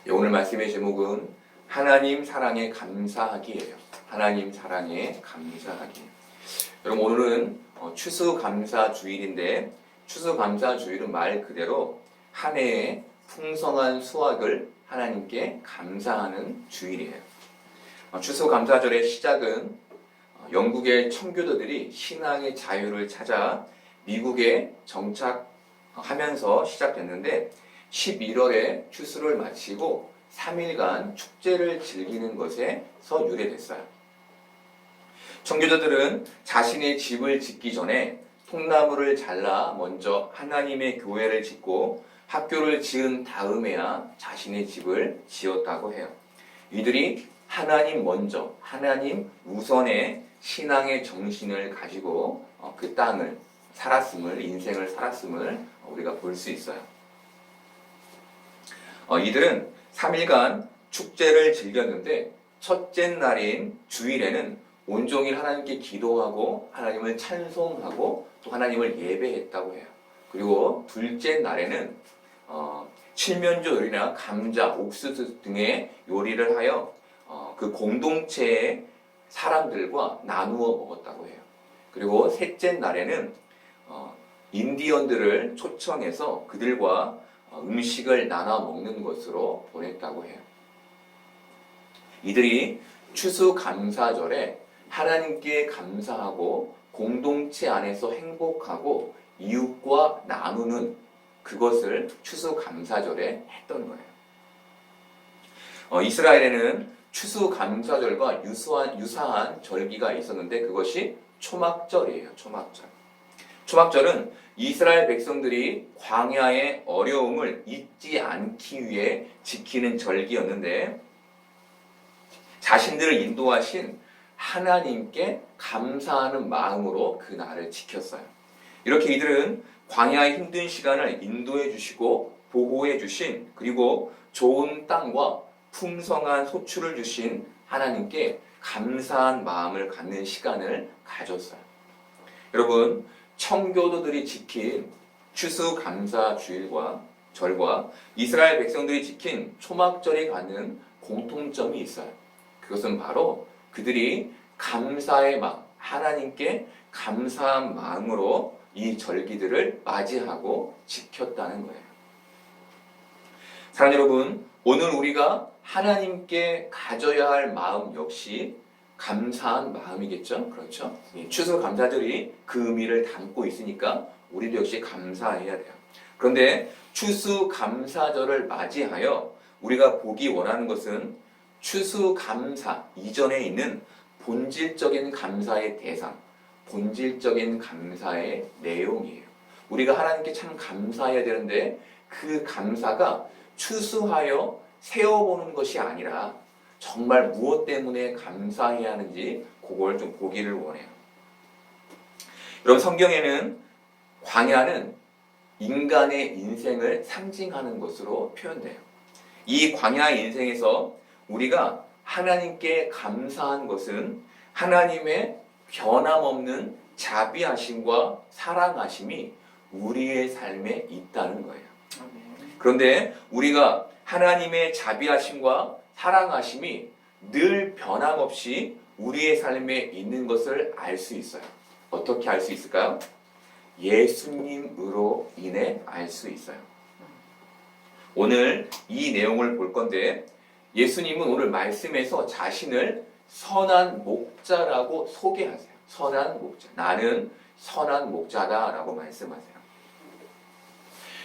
오늘 말씀의 제목은 하나님 사랑에 감사하기예요. 하나님 사랑에 감사하기. 여러분, 오늘은 추수감사주일인데, 추수감사주일은 말 그대로 한 해의 풍성한 수확을 하나님께 감사하는 주일이에요. 추수감사절의 시작은 영국의 청교도들이 신앙의 자유를 찾아 미국에 정착하면서 시작됐는데, 11월에 추수를 마치고 3일간 축제를 즐기는 것에서 유래됐어요. 청교도들은 자신의 집을 짓기 전에 통나무를 잘라 먼저 하나님의 교회를 짓고 학교를 지은 다음에야 자신의 집을 지었다고 해요. 이들이 하나님 먼저, 하나님 우선의 신앙의 정신을 가지고 그 땅을 살았음을, 인생을 살았음을 우리가 볼 수 있어요. 이들은 3일간 축제를 즐겼는데, 첫째 날인 주일에는 온종일 하나님께 기도하고 하나님을 찬송하고 또 하나님을 예배했다고 해요. 그리고 둘째 날에는 칠면조 요리나 감자, 옥수수 등의 요리를 하여 그 공동체의 사람들과 나누어 먹었다고 해요. 그리고 셋째 날에는 인디언들을 초청해서 그들과 음식을 나눠 먹는 것으로 보냈다고 해요. 이들이 추수감사절에 하나님께 감사하고 공동체 안에서 행복하고 이웃과 나누는 그것을 추수감사절에 했던 거예요. 이스라엘에는 추수감사절과 유사한 절기가 있었는데, 그것이 초막절이에요. 초막절. 초막절은 이스라엘 백성들이 광야의 어려움을 잊지 않기 위해 지키는 절기였는데, 자신들을 인도하신 하나님께 감사하는 마음으로 그 날을 지켰어요. 이렇게 이들은 광야의 힘든 시간을 인도해 주시고 보호해 주신, 그리고 좋은 땅과 풍성한 소출을 주신 하나님께 감사한 마음을 갖는 시간을 가졌어요. 여러분, 청교도들이 지킨 추수감사주일과 절과 이스라엘 백성들이 지킨 초막절이 갖는 공통점이 있어요. 그것은 바로 그들이 감사의 마음, 하나님께 감사한 마음으로 이 절기들을 맞이하고 지켰다는 거예요. 사랑하는 여러분, 오늘 우리가 하나님께 가져야 할 마음 역시 감사한 마음이겠죠? 그렇죠? 추수감사절이 그 의미를 담고 있으니까 우리도 역시 감사해야 돼요. 그런데 추수감사절을 맞이하여 우리가 보기 원하는 것은 추수감사 이전에 있는 본질적인 감사의 대상, 본질적인 감사의 내용이에요. 우리가 하나님께 참 감사해야 되는데, 그 감사가 추수하여 세어보는 것이 아니라 정말 무엇 때문에 감사해야 하는지 그걸 좀 보기를 원해요. 여러분, 성경에는 광야는 인간의 인생을 상징하는 것으로 표현돼요. 이 광야의 인생에서 우리가 하나님께 감사한 것은 하나님의 변함없는 자비하심과 사랑하심이 우리의 삶에 있다는 거예요. 그런데 우리가 하나님의 자비하심과 사랑하심이 늘 변함없이 우리의 삶에 있는 것을 알 수 있어요. 어떻게 알 수 있을까요? 예수님으로 인해 알 수 있어요. 오늘 이 내용을 볼 건데, 예수님은 오늘 말씀에서 자신을 선한 목자라고 소개하세요. 선한 목자. 나는 선한 목자다라고 말씀하세요.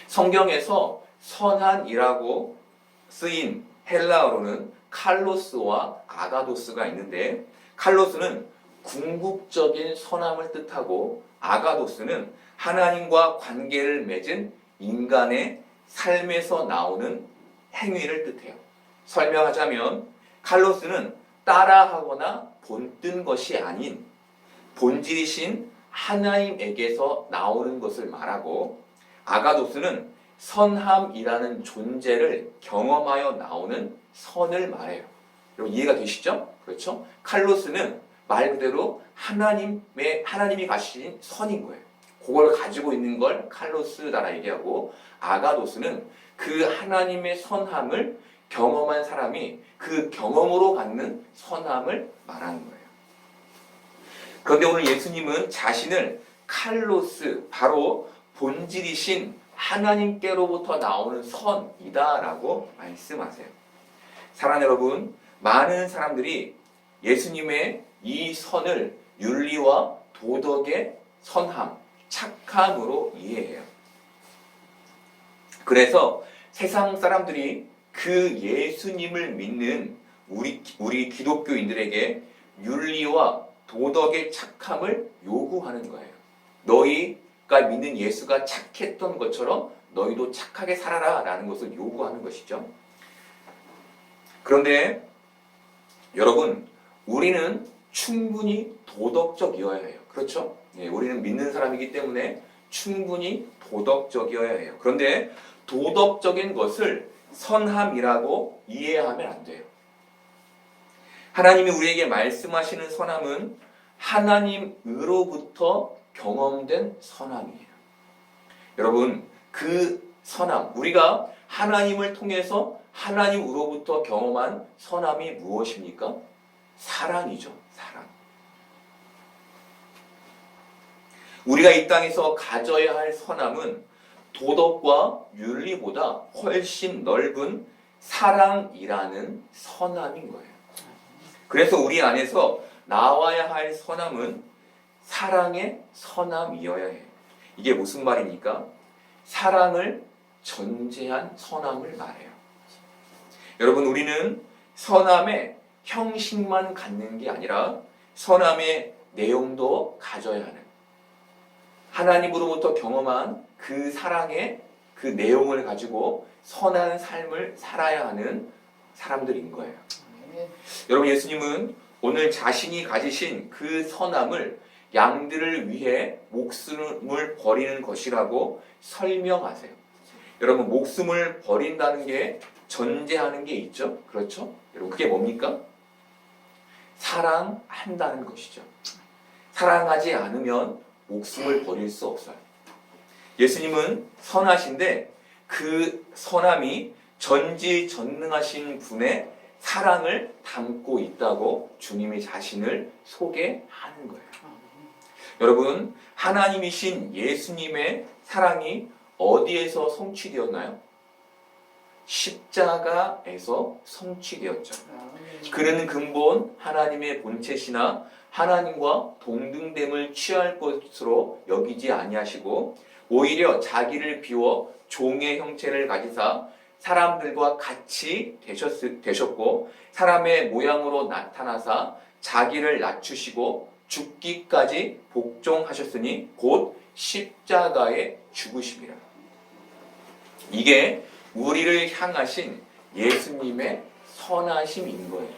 성경에서 선한이라고 쓰인 헬라어로는 칼로스와 아가도스가 있는데, 칼로스는 궁극적인 선함을 뜻하고 아가도스는 하나님과 관계를 맺은 인간의 삶에서 나오는 행위를 뜻해요. 설명하자면 칼로스는 따라하거나 본뜬 것이 아닌 본질이신 하나님에게서 나오는 것을 말하고, 아가도스는 선함이라는 존재를 경험하여 나오는 선을 말해요. 여러분, 이해가 되시죠? 그렇죠? 칼로스는 말 그대로 하나님이 가신 선인 거예요. 그걸 가지고 있는 걸 칼로스다라 얘기하고, 아가도스는 그 하나님의 선함을 경험한 사람이 그 경험으로 갖는 선함을 말하는 거예요. 그런데 오늘 예수님은 자신을 칼로스, 바로 본질이신 하나님께로부터 나오는 선이다라고 말씀하세요. 사랑하는 여러분, 많은 사람들이 예수님의 이 선을 윤리와 도덕의 선함, 착함으로 이해해요. 그래서 세상 사람들이 그 예수님을 믿는 우리 기독교인들에게 윤리와 도덕의 착함을 요구하는 거예요. 너희가 믿는 예수가 착했던 것처럼 너희도 착하게 살아라 라는 것을 요구하는 것이죠. 그런데 여러분, 우리는 충분히 도덕적이어야 해요. 그렇죠? 예, 우리는 믿는 사람이기 때문에 충분히 도덕적이어야 해요. 그런데 도덕적인 것을 선함이라고 이해하면 안 돼요. 하나님이 우리에게 말씀하시는 선함은 하나님으로부터 경험된 선함이에요. 여러분, 그 선함, 우리가 하나님을 통해서 하나님으로부터 경험한 선함이 무엇입니까? 사랑이죠. 사랑. 우리가 이 땅에서 가져야 할 선함은 도덕과 윤리보다 훨씬 넓은 사랑이라는 선함인 거예요. 그래서 우리 안에서 나와야 할 선함은 사랑의 선함이어야 해요. 이게 무슨 말입니까? 사랑을 전제한 선함을 말해요. 여러분, 우리는 선함의 형식만 갖는 게 아니라 선함의 내용도 가져야 하는, 하나님으로부터 경험한 그 사랑의 그 내용을 가지고 선한 삶을 살아야 하는 사람들인 거예요. 여러분, 예수님은 오늘 자신이 가지신 그 선함을 양들을 위해 목숨을 버리는 것이라고 설명하세요. 여러분, 목숨을 버린다는 게 전제하는 게 있죠? 그렇죠? 여러분, 그게 뭡니까? 사랑한다는 것이죠. 사랑하지 않으면 목숨을 버릴 수 없어요. 예수님은 선하신데 그 선함이 전지전능하신 분의 사랑을 담고 있다고 주님이 자신을 소개하는 거예요. 여러분, 하나님이신 예수님의 사랑이 어디에서 성취되었나요? 십자가에서 성취되었죠. 그는 근본 하나님의 본체시나 하나님과 동등됨을 취할 것으로 여기지 아니하시고 오히려 자기를 비워 종의 형체를 가지사 사람들과 같이 되셨고 사람의 모양으로 나타나사 자기를 낮추시고 죽기까지 복종하셨으니 곧 십자가에 죽으심이라. 이게 우리를 향하신 예수님의 선하심인 거예요.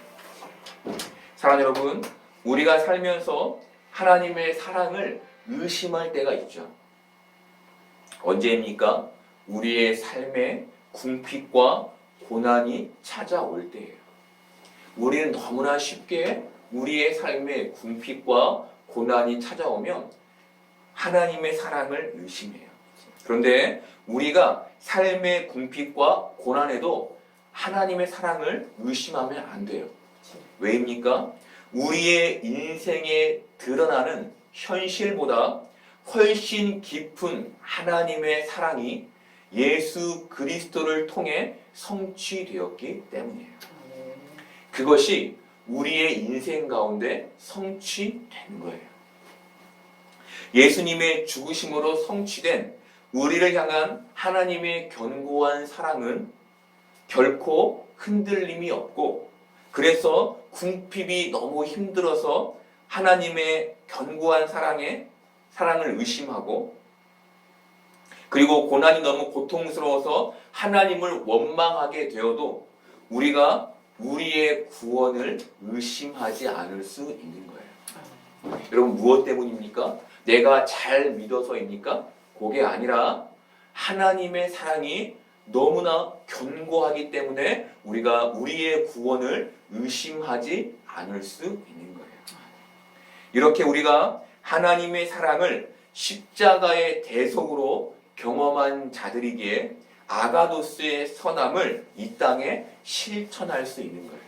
사랑하는 여러분, 우리가 살면서 하나님의 사랑을 의심할 때가 있죠. 언제입니까? 우리의 삶에 궁핍과 고난이 찾아올 때예요. 우리는 너무나 쉽게 우리의 삶에 궁핍과 고난이 찾아오면 하나님의 사랑을 의심해요. 그런데 우리가 삶의 궁핍과 고난에도 하나님의 사랑을 의심하면 안 돼요. 왜입니까? 우리의 인생에 드러나는 현실보다 훨씬 깊은 하나님의 사랑이 예수 그리스도를 통해 성취되었기 때문이에요. 그것이 우리의 인생 가운데 성취된 거예요. 예수님의 죽으심으로 성취된 우리를 향한 하나님의 견고한 사랑은 결코 흔들림이 없고, 그래서 궁핍이 너무 힘들어서 하나님의 견고한 사랑을 의심하고, 그리고 고난이 너무 고통스러워서 하나님을 원망하게 되어도 우리가 우리의 구원을 의심하지 않을 수 있는 거예요. 여러분, 무엇 때문입니까? 내가 잘 믿어서입니까? 그게 아니라 하나님의 사랑이 너무나 견고하기 때문에 우리가 우리의 구원을 의심하지 않을 수 있는 거예요. 이렇게 우리가 하나님의 사랑을 십자가의 대속으로 경험한 자들이기에 아가도스의 선함을 이 땅에 실천할 수 있는 거예요.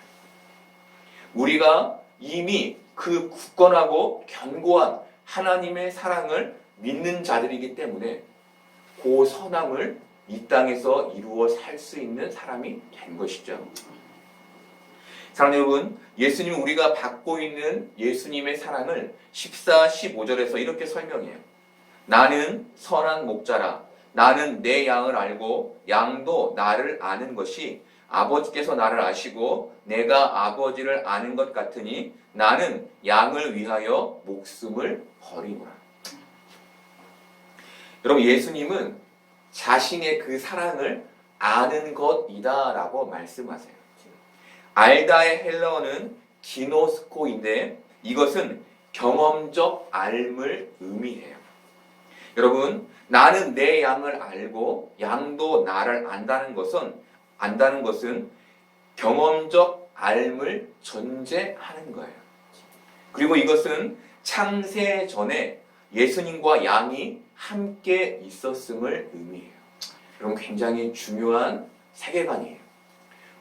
우리가 이미 그 굳건하고 견고한 하나님의 사랑을 믿는 자들이기 때문에 그 선함을 이 땅에서 이루어 살 수 있는 사람이 된 것이죠. 사랑하는 여러분, 예수님은 우리가 받고 있는 예수님의 사랑을 14, 15절에서 이렇게 설명해요. 나는 선한 목자라. 나는 내 양을 알고 양도 나를 아는 것이 아버지께서 나를 아시고 내가 아버지를 아는 것 같으니 나는 양을 위하여 목숨을 버리노라. 여러분, 예수님은 자신의 그 사랑을 아는 것이다라고 말씀하세요. 알다의 헬라어는 기노스코인데 이것은 경험적 알을 의미해요. 여러분, 나는 내 양을 알고 양도 나를 안다는 것은 경험적 알을 전제하는 거예요. 그리고 이것은 창세 전에 예수님과 양이 함께 있었음을 의미해요. 여러분, 굉장히 중요한 세계관이에요.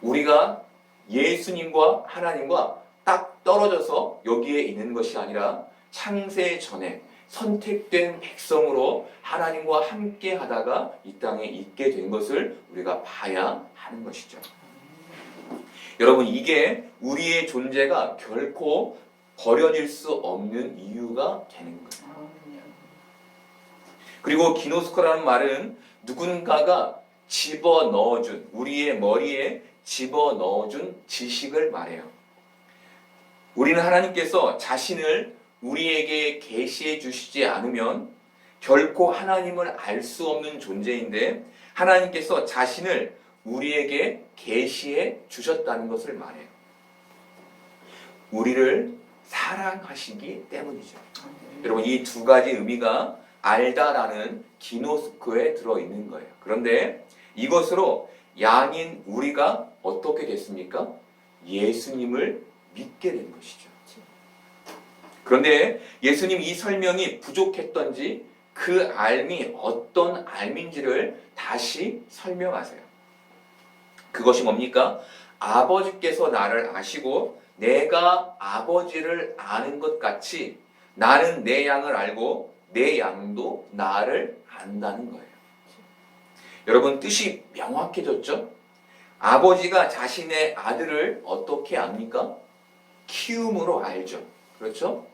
우리가 예수님과 하나님과 딱 떨어져서 여기에 있는 것이 아니라 창세 전에 선택된 백성으로 하나님과 함께 하다가 이 땅에 있게 된 것을 우리가 봐야 하는 것이죠. 여러분, 이게 우리의 존재가 결코 버려질 수 없는 이유가 되는 거예요. 그리고 기노스코라는 말은 누군가가 집어넣어준, 우리의 머리에 집어넣어준 지식을 말해요. 우리는 하나님께서 자신을 우리에게 계시해 주시지 않으면 결코 하나님을 알 수 없는 존재인데 하나님께서 자신을 우리에게 계시해 주셨다는 것을 말해요. 우리를 사랑하시기 때문이죠. 여러분, 이 두 가지 의미가 알다라는 기노스코에 들어있는 거예요. 그런데 이것으로 양인 우리가 어떻게 됐습니까? 예수님을 믿게 된 것이죠. 그런데 예수님 이 설명이 부족했던지 그 알미 어떤 알미인지를 다시 설명하세요. 그것이 뭡니까? 아버지께서 나를 아시고 내가 아버지를 아는 것 같이 나는 내 양을 알고 내 양도 나를 안다는 거예요. 여러분, 뜻이 명확해졌죠? 아버지가 자신의 아들을 어떻게 압니까? 키움으로 알죠. 그렇죠?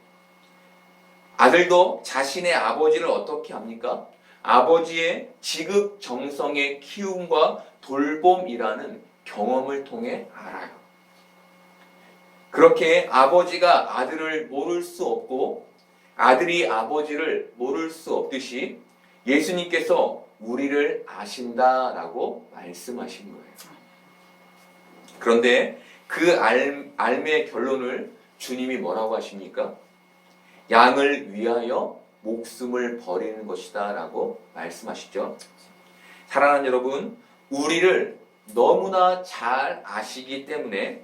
아들도 자신의 아버지를 어떻게 합니까? 아버지의 지극정성의 키움과 돌봄이라는 경험을 통해 알아요. 그렇게 아버지가 아들을 모를 수 없고 아들이 아버지를 모를 수 없듯이 예수님께서 우리를 아신다라고 말씀하신 거예요. 그런데 그 알매의 결론을 주님이 뭐라고 하십니까? 양을 위하여 목숨을 버리는 것이다 라고 말씀하시죠. 사랑하는 여러분, 우리를 너무나 잘 아시기 때문에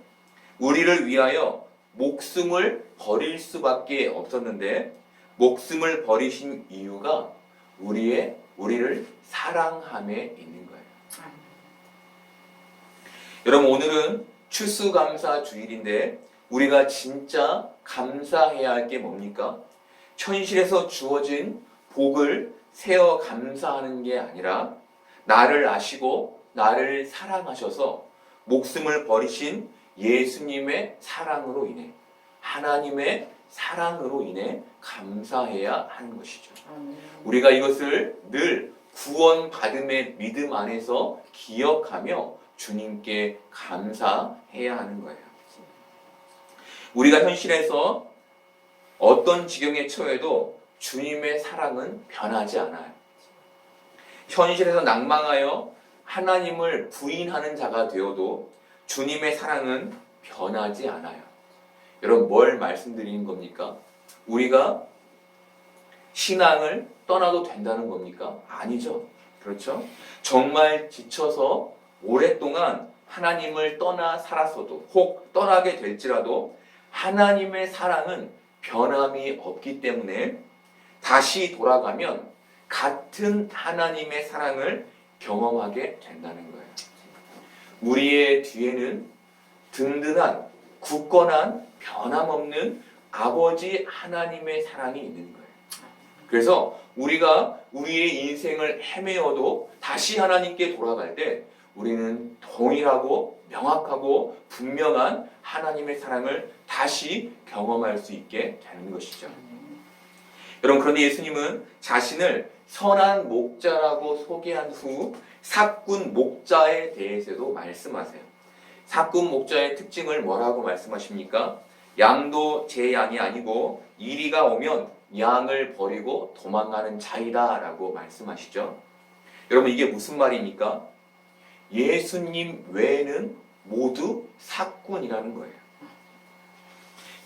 우리를 위하여 목숨을 버릴 수밖에 없었는데 목숨을 버리신 이유가 우리를 사랑함에 있는 거예요. 여러분, 오늘은 추수감사 주일인데 우리가 진짜 감사해야 할 게 뭡니까? 현실에서 주어진 복을 세어 감사하는 게 아니라 나를 아시고 나를 사랑하셔서 목숨을 버리신 예수님의 사랑으로 인해 하나님의 사랑으로 인해 감사해야 하는 것이죠. 우리가 이것을 늘 구원받음의 믿음 안에서 기억하며 주님께 감사해야 하는 거예요. 우리가 현실에서 어떤 지경에 처해도 주님의 사랑은 변하지 않아요. 현실에서 낭망하여 하나님을 부인하는 자가 되어도 주님의 사랑은 변하지 않아요. 여러분, 뭘 말씀드리는 겁니까? 우리가 신앙을 떠나도 된다는 겁니까? 아니죠. 그렇죠? 정말 지쳐서 오랫동안 하나님을 떠나 살았어도 혹 떠나게 될지라도 하나님의 사랑은 변함이 없기 때문에 다시 돌아가면 같은 하나님의 사랑을 경험하게 된다는 거예요. 우리의 뒤에는 든든한, 굳건한, 변함없는 아버지 하나님의 사랑이 있는 거예요. 그래서 우리가 우리의 인생을 헤매어도 다시 하나님께 돌아갈 때 우리는 동일하고 명확하고 분명한 하나님의 사랑을 다시 경험할 수 있게 되는 것이죠. 여러분, 그런데 예수님은 자신을 선한 목자라고 소개한 후 삭군 목자에 대해서도 말씀하세요. 삭군 목자의 특징을 뭐라고 말씀하십니까? 양도 제 양이 아니고 이리가 오면 양을 버리고 도망가는 자이다 라고 말씀하시죠. 여러분, 이게 무슨 말입니까? 예수님 외에는 모두 삭군이라는 거예요.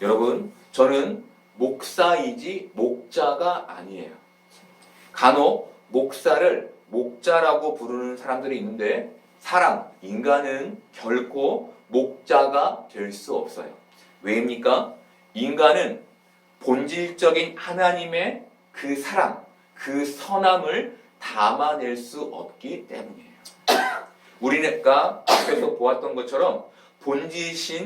여러분, 저는 목사이지 목자가 아니에요. 간혹 목사를 목자라고 부르는 사람들이 있는데 인간은 결코 목자가 될 수 없어요. 왜입니까? 인간은 본질적인 하나님의 그 사랑, 그 선함을 담아낼 수 없기 때문이에요. 우리가 앞에서 보았던 것처럼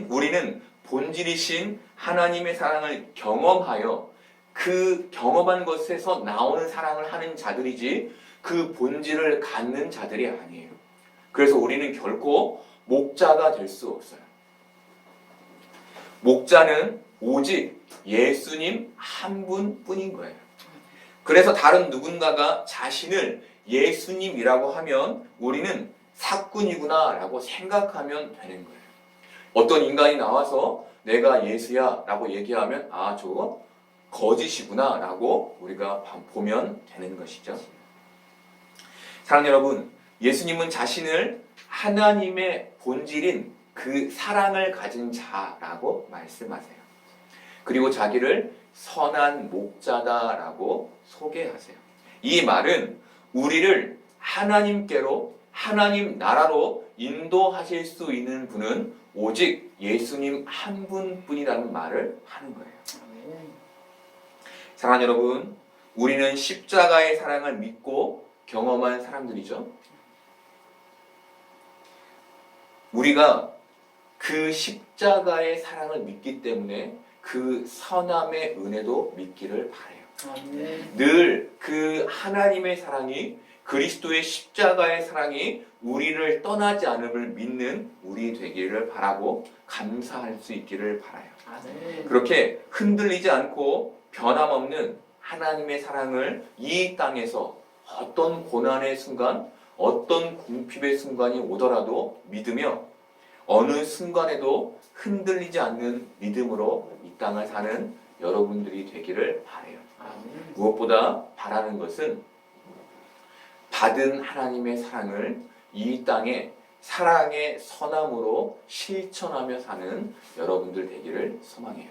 우리는 본질이신 하나님의 사랑을 경험하여 그 경험한 것에서 나오는 사랑을 하는 자들이지 그 본질을 갖는 자들이 아니에요. 그래서 우리는 결코 목자가 될 수 없어요. 목자는 오직 예수님 한 분뿐인 거예요. 그래서 다른 누군가가 자신을 예수님이라고 하면 우리는 삭군이구나 라고 생각하면 되는 거예요. 어떤 인간이 나와서 내가 예수야 라고 얘기하면 저거 거짓이구나 라고 우리가 보면 되는 것이죠. 사랑하는 여러분, 예수님은 자신을 하나님의 본질인 그 사랑을 가진 자라고 말씀하세요. 그리고 자기를 선한 목자다라고 소개하세요. 이 말은 우리를 하나님께로, 하나님 나라로 인도하실 수 있는 분은 오직 예수님 한 분뿐이라는 말을 하는 거예요. 사랑하는 여러분, 우리는 십자가의 사랑을 믿고 경험한 사람들이죠. 우리가 그 십자가의 사랑을 믿기 때문에 그 선함의 은혜도 믿기를 바라요. 늘 그 하나님의 사랑이, 그리스도의 십자가의 사랑이 우리를 떠나지 않음을 믿는 우리 되기를 바라고 감사할 수 있기를 바라요. 그렇게 흔들리지 않고 변함없는 하나님의 사랑을 이 땅에서 어떤 고난의 순간, 어떤 궁핍의 순간이 오더라도 믿으며 어느 순간에도 흔들리지 않는 믿음으로 이 땅을 사는 여러분들이 되기를 바라요. 무엇보다 바라는 것은 받은 하나님의 사랑을 이 땅에 사랑의 선함으로 실천하며 사는 여러분들 되기를 소망해요.